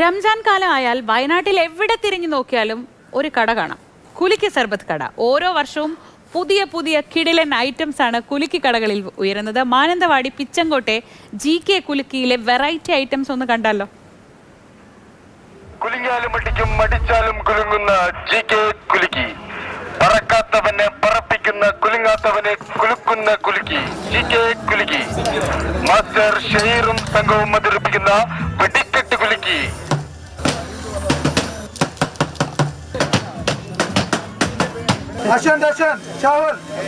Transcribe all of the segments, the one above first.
റംസാൻ കാലം ആയാൽ വയനാട്ടിൽ എവിടെ തിരിഞ്ഞു നോക്കിയാലും ഒരു കട കാണാം. കുലുക്കി സർബത്ത് കട. ഓരോ വർഷവും പുതിയ പുതിയ കിടിലൻ ഐറ്റംസ് ആണ് കുലുക്കി കടകളിൽ ഉയരുന്നത്. മാനന്തവാടി പിച്ചങ്കോട്ടെ GK കുലുക്കിയിലെ വെറൈറ്റി ഐറ്റംസ് ഒന്ന് കണ്ടാലോ. കുലുങ്ങിയാലും അടിക്കും അടിച്ചാലും കുലുങ്ങുന്ന GK കുലുക്കി. പറക്കാത്തവനെ പറപ്പിക്കുന്ന കുലുങ്ങാത്തവനെ കുലുക്കുന്ന കുലുക്കി GK കുലുക്കി. മാസ്റ്റർ ഷെയറും സംഘവും അവതരിപ്പിക്കുന്ന വെടിക്കെട്ട് കുലുക്കി.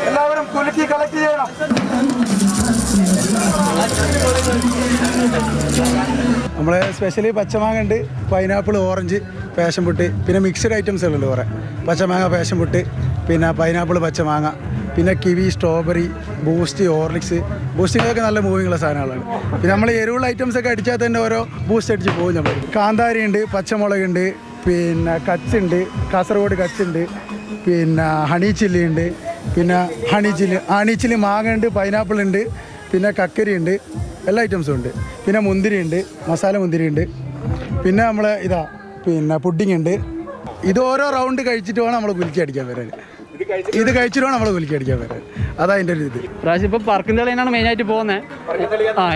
എല്ലാവരും കുലുക്കി കളക്ട് ചെയ്യണം. നമ്മളെ സ്പെഷ്യലി പച്ചമാങ്ങ ഉണ്ട്, പൈനാപ്പിൾ, ഓറഞ്ച്, പാഷൻ പുട്ട്, പിന്നെ മിക്സഡ് ഐറ്റംസ് ഉണ്ട് കുറേ. പച്ചമാങ്ങ, പാഷൻ പുട്ട്, പിന്നെ പൈനാപ്പിൾ, പച്ചമാങ്ങ, പിന്നെ കിവി, സ്ട്രോബെറി, ബൂസ്റ്റ്, ഹോർലിക്സ്. ബൂസ്റ്റിങ്ങൊക്കെ നല്ല മൂവിങ്ങുള്ള സാധനങ്ങളാണ്. പിന്നെ നമ്മൾ എരിവുള്ള ഐറ്റംസ് ഒക്കെ അടിച്ചാൽ തന്നെ ഓരോ ബൂസ്റ്റ് അടിച്ച് പോകും. നമ്മൾ കാന്താരി ഉണ്ട്, പച്ചമുളകുണ്ട്, പിന്നെ കച്ചുണ്ട്, കാസർഗോഡ് കച്ചുണ്ട്, പിന്നെ ഹണി ചില്ലി ഉണ്ട്, പിന്നെ ഹണി ചില്ലി മാങ്ങ ഉണ്ട്, പൈനാപ്പിൾ ഉണ്ട്, പിന്നെ കക്കരി ഉണ്ട്, എല്ലാ ഐറ്റംസും ഉണ്ട്. പിന്നെ മുന്തിരി ഉണ്ട്, മസാല മുന്തിരി ഉണ്ട്. പിന്നെ നമ്മൾ പിന്നെ പുഡിങ് ഉണ്ട്. ഇത് ഓരോ റൗണ്ട് കഴിച്ചിട്ട് വേണം നമ്മൾ കുലുക്കി അടിക്കാൻ വരാൻ. ഇത് കഴിച്ചിട്ട് വേണം നമ്മൾ കുലുക്കി അടിക്കാൻ വരാൻ. അതാ അതിൻ്റെ ഒരു ഇത്. പ്രാവശ്യം ഇപ്പോൾ പറക്കുംതളിയാണ് മെയിനായിട്ട് പോകുന്നത്.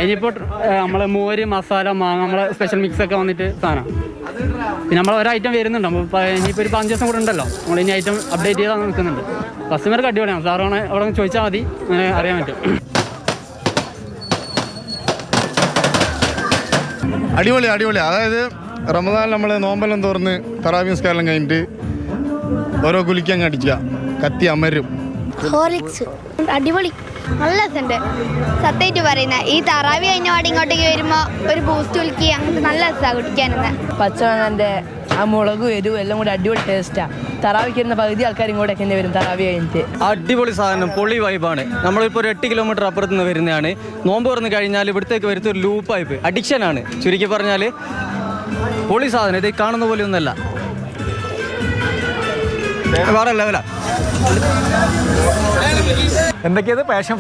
ഇനിയിപ്പോൾ നമ്മൾ മോര്, മസാല, മാങ്ങ, നമ്മളെ സ്പെഷ്യൽ മിക്സ് ഒക്കെ വന്നിട്ട് സാധനം. പിന്നെ നമ്മൾ ഒരു ഐറ്റം വരുന്നുണ്ട്. നമ്മൾ ഇനിയിപ്പോൾ ഒരു 5 ദിവസം കൂടെ ഉണ്ടല്ലോ, നമ്മൾ ഇനി ഐറ്റം അപ്ഡേറ്റ് ചെയ്താൽ നിൽക്കുന്നുണ്ട്. കസ്റ്റമർക്ക് അടിപൊളിയാണ്. സാറാണ് അവിടെ ചോദിച്ചാൽ മതി, അങ്ങനെ അറിയാൻ പറ്റും. അടിപൊളി. അതായത് റമദാൻ നമ്മൾ നോമ്പെല്ലാം തുറന്ന് തറാവീഹ് നിസ്കാരം കഴിഞ്ഞിട്ട് ഓരോ കുലിക്കങ്ങ് അടിക്കുക, കത്തി അമരും. ഹോർലിക്സ് അടിപൊളി, നല്ല രസമുണ്ട്. സത്യമായിട്ട് പറയുന്ന ഈ തറാവി കഴിഞ്ഞ പാടി ഇങ്ങോട്ടേക്ക് വരുമ്പോൾ ഒരു ബൂസ്റ്റ് കുലുക്കി അങ്ങനത്തെ നല്ല രസമാണ് കുടിക്കാനെന്ന്. പച്ചമാങ്ങൻ്റെ ആ മുളകും എരിവും എല്ലാം കൂടി അടിപൊളി ടേസ്റ്റാണ്. തറാവിക്ക് വരുന്ന പകുതി ആൾക്കാർ ഇങ്ങോട്ടൊക്കെ തന്നെ വരും തറാവി കഴിഞ്ഞിട്ട്. അടിപൊളി സാധനം, പൊളി വൈബാണ്. നമ്മളിപ്പോൾ ഒരു 8 കിലോമീറ്റർ അപ്പുറത്ത് നിന്ന് വരുന്നതാണ്. നോമ്പ് തുറന്ന് കഴിഞ്ഞാൽ ഇവിടത്തേക്ക് വരുന്ന ഒരു ലൂപ്പ് പൈപ്പ് അഡിക്ഷനാണ്. ചുരുക്കി പറഞ്ഞാൽ പൊളി സാധനം. ഇത് കാണുന്ന പോലെ ഒന്നല്ല, വേറെ ലെവലാ. എന്തൊക്കെയത്? പാഷൻ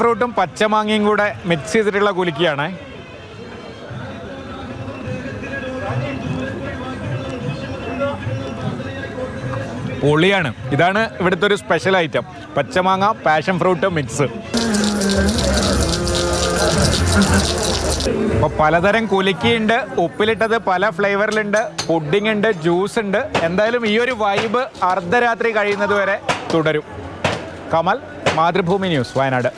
ഫ്രൂട്ടും പച്ചമാങ്ങയും കൂടെ മിക്സ് ചെയ്തിട്ടുള്ള കുലുക്കിയാണ്. പൊളിയാണ്. ഇതാണ് ഇവിടുത്തെ ഒരു സ്പെഷ്യൽ ഐറ്റം, പച്ചമാങ്ങ പാഷൻ ഫ്രൂട്ട് മിക്സ്. അപ്പോൾ പലതരം കുലുക്കിയുണ്ട്, ഉപ്പിലിട്ടത് പല ഫ്ലേവറിലുണ്ട്, പുഡിംഗ് ഉണ്ട്, ജ്യൂസ് ഉണ്ട്. എന്തായാലും ഈ ഒരു വൈബ് അർദ്ധരാത്രി കഴിയുന്നത് വരെ തുടരും. കമൽ, മാതൃഭൂമി ന്യൂസ്, വയനാട്.